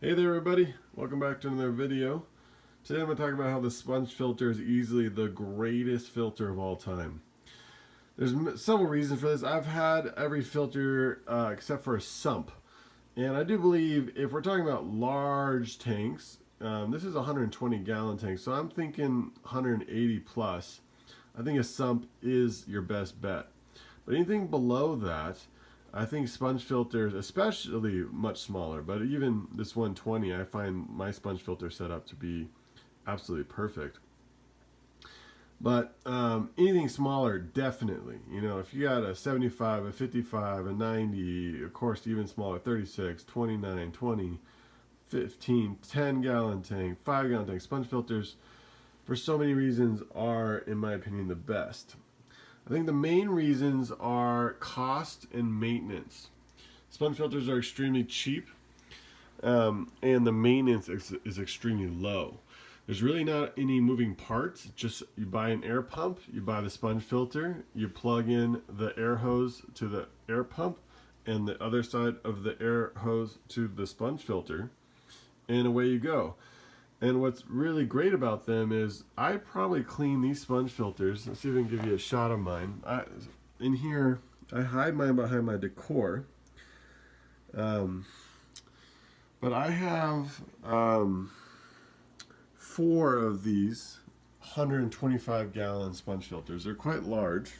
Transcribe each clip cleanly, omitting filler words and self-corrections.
Hey there everybody, welcome back to another video. Today I'm going to talk about how the sponge filter is easily the greatest filter of all time. There's several reasons for this. I've had every filter except for a sump. And I do believe if we're talking about large tanks, this is a 120 gallon tank, so I'm thinking 180 plus. I think a sump is your best bet. But anything below that, I think sponge filters, especially much smaller, but even this 120, I find my sponge filter set up to be absolutely perfect. But anything smaller, definitely. You know, if you got a 75, a 55, a 90, of course, even smaller, 36, 29, 20, 15, 10 gallon tank, 5 gallon tank, sponge filters, for so many reasons, are, in my opinion, the best. I think the main reasons are cost and maintenance. Sponge filters are extremely cheap, and the maintenance is extremely low. There's really not any moving parts. Just you buy an air pump, you buy the sponge filter, you plug in the air hose to the air pump, and the other side of the air hose to the sponge filter, and away you go. And what's really great about them is I probably clean these sponge filters. Let's see if I can give you a shot of mine. In here, I hide mine behind my decor. But I have 4 of these 125 gallon sponge filters. They're quite large.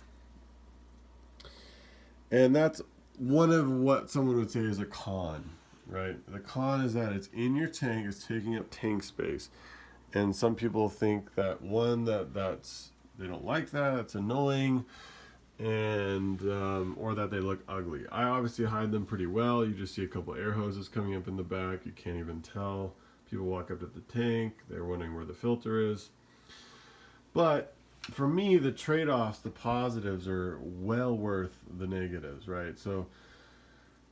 And that's one of what someone would say is a con. Right? The con is that it's in your tank, it's taking up tank space. And some people think that that's they don't like that, it's annoying, and or that they look ugly. I obviously hide them pretty well. You just see a couple air hoses coming up in the back. You can't even tell. People walk up to the tank, they're wondering where the filter is. But for me, the trade-offs, the positives are well worth the negatives, right? So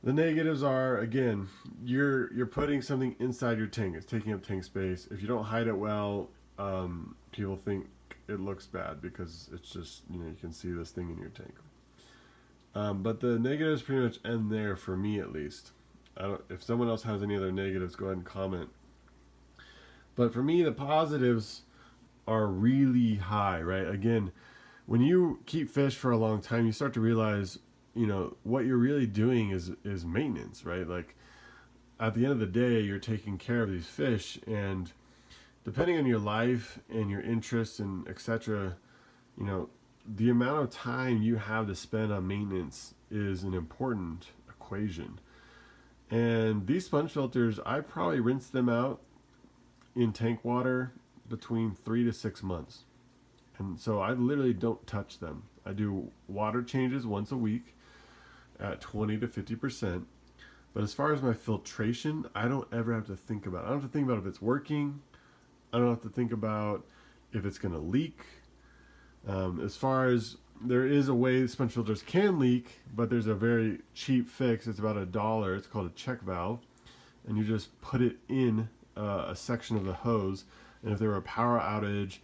the negatives are, again, you're putting something inside your tank. It's taking up tank space. If you don't hide it well, people think it looks bad because it's just, you can see this thing in your tank. But the negatives pretty much end there for me, at least. If someone else has any other negatives, go ahead and comment. But for me, the positives are really high, right? Again, when you keep fish for a long time, you start to realize what you're really doing is maintenance, right? Like at the end of the day, you're taking care of these fish, and depending on your life and your interests and etc., the amount of time you have to spend on maintenance is an important equation. And these sponge filters, I probably rinse them out in tank water between 3 to 6 months. And so I literally don't touch them. I do water changes once a week at 20 to 50%. But as far as my filtration, I don't ever have to think about it. I don't have to think about if it's working. I don't have to think about if it's going to leak. As far as there is a way sponge filters can leak, but there's a very cheap fix. It's about $1. It's called a check valve. And you just put it in a section of the hose. And if there were a power outage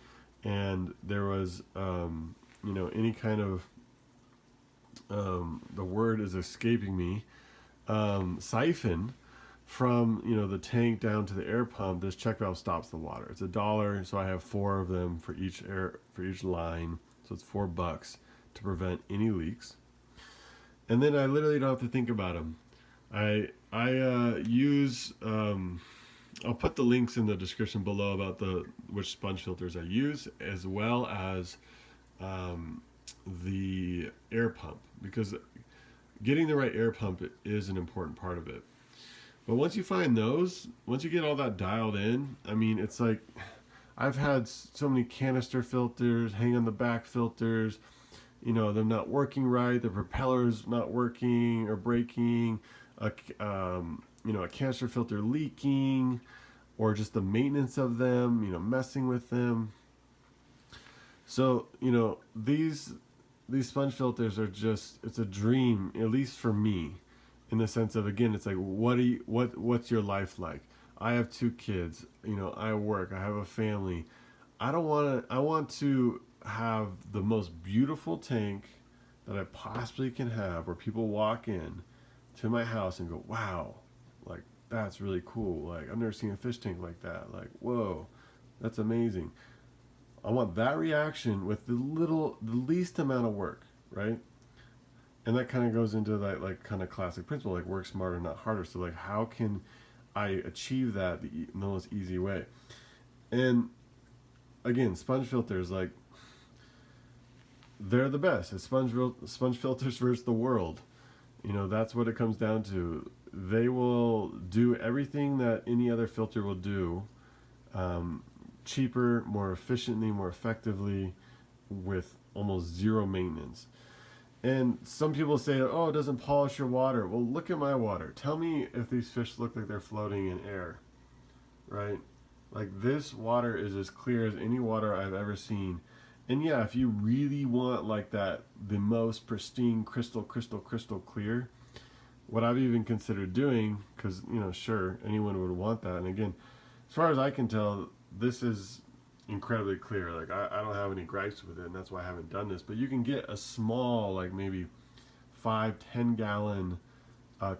and there was, any kind of the word is escaping me, siphon from the tank down to the air pump, this check valve stops the water. It's $1, so I have 4 of them for each line, so it's $4 to prevent any leaks. And then I literally don't have to think about them. I use I'll put the links in the description below about which sponge filters I use, as well as the air pump, because getting the right air pump is an important part of it. But once you find those, once you get all that dialed in, I mean, it's like I've had so many canister filters, hang on the back filters, they're not working right, the propeller's not working or breaking, a canister filter leaking, or just the maintenance of them, messing with them. So, these sponge filters are just, it's a dream, at least for me, in the sense of, again, it's like, what's your life like? I have 2 kids, I work, I have a family. I want to have the most beautiful tank that I possibly can have, where people walk in to my house and go, wow, like, that's really cool. Like, I've never seen a fish tank like that. Like, whoa, that's amazing. I want that reaction with the least amount of work, right? And that kind of goes into that like kind of classic principle, like work smarter, not harder. So like, how can I achieve that the most easy way? And again, sponge filters, like, they're the best. It's sponge filters versus the world. You know, that's what it comes down to. They will do everything that any other filter will do, cheaper, more efficiently, more effectively, with almost zero maintenance. And some people say, oh, it doesn't polish your water. Well, look at my water. Tell me if these fish look like they're floating in air, right? Like, this water is as clear as any water I've ever seen. And yeah, if you really want like that, the most pristine, crystal clear, what I've even considered doing, because, you know, sure, anyone would want that. And again, as far as I can tell, this is incredibly clear. Like, I don't have any gripes with it, and that's why I haven't done this. But you can get a small, like maybe 5-10 gallon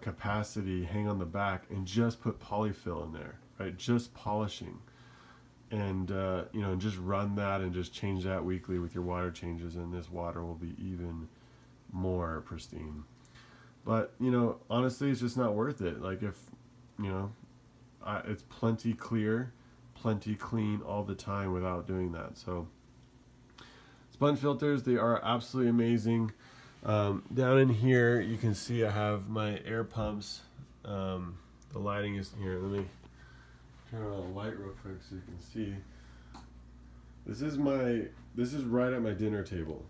capacity, hang on the back, and just put polyfill in there, right? Just polishing. And you know, and just run that and just change that weekly with your water changes, and this water will be even more pristine. But, you know, honestly, it's just not worth it. Like, if, you know, it's plenty clear, plenty clean all the time without doing that. So sponge filters, they are absolutely amazing. Down in here you can see I have my air pumps. The lighting is here. Let me turn on the light real quick so you can see. This is right at my dinner table,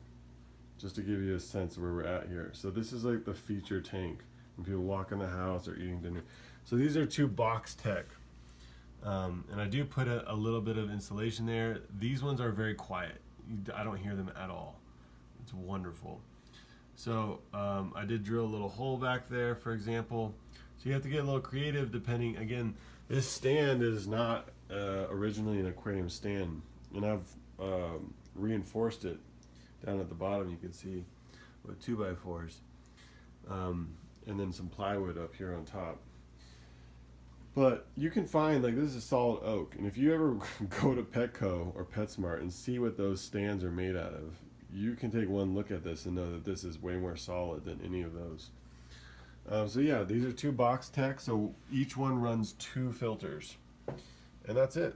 just to give you a sense of where we're at here. So this is like the feature tank when people walk in the house or eating dinner. So these are 2 box tech, and I do put a little bit of insulation there. These ones are very quiet. I don't hear them at all. It's wonderful. So I did drill a little hole back there, for example. So you have to get a little creative depending. Again, this stand is not originally an aquarium stand, and I've reinforced it down at the bottom. You can see with 2x4s, and then some plywood up here on top. But you can find, like, this is solid oak, and if you ever go to Petco or PetSmart and see what those stands are made out of, you can take one look at this and know that this is way more solid than any of those. So yeah, these are 2 box tech, so each one runs 2 filters, and that's it.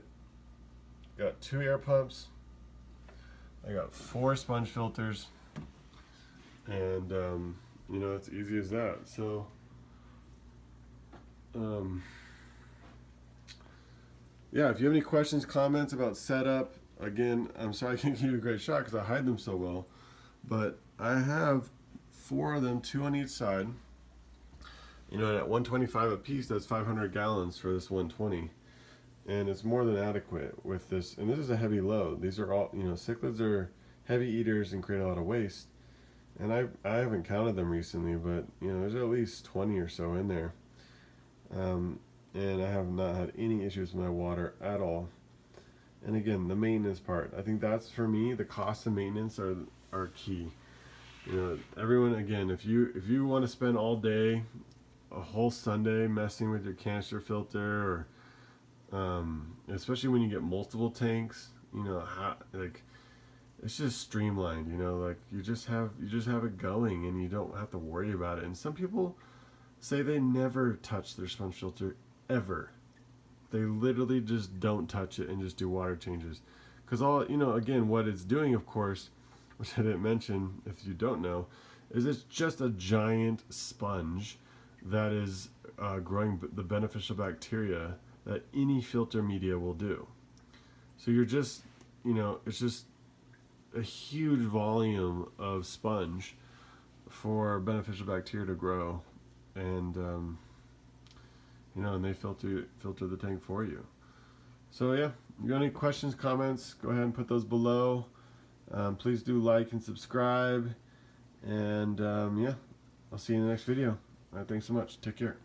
Got 2 air pumps, I got 4 sponge filters, and you know, it's easy as that. So yeah, if you have any questions, comments about setup, again, I'm sorry I can't give you a great shot because I hide them so well, but I have 4 of them, 2 on each side. You know, and at 125 a piece, that's 500 gallons for this 120, and it's more than adequate with this. And this is a heavy load. These are all, you know, cichlids are heavy eaters and create a lot of waste. And I haven't counted them recently, but, you know, there's at least 20 or so in there. And I have not had any issues with my water at all. And again, the maintenance part, I think that's, for me, the cost of maintenance are key. You know, everyone, again, if you want to spend all day, a whole Sunday messing with your canister filter, or especially when you get multiple tanks, you know, like, it's just streamlined. You know, like, you just have it going, and you don't have to worry about it. And some people say they never touch their sponge filter ever. They literally just don't touch it and just do water changes, because all, you know, again, what it's doing, of course, which I didn't mention if you don't know, is it's just a giant sponge that is growing the beneficial bacteria that any filter media will do. So you're just, you know, it's just a huge volume of sponge for beneficial bacteria to grow, and you know, and they filter the tank for you. So yeah, if you got any questions, comments, go ahead and put those below. Please do like and subscribe, and yeah, I'll see you in the next video. All right, thanks so much. Take care.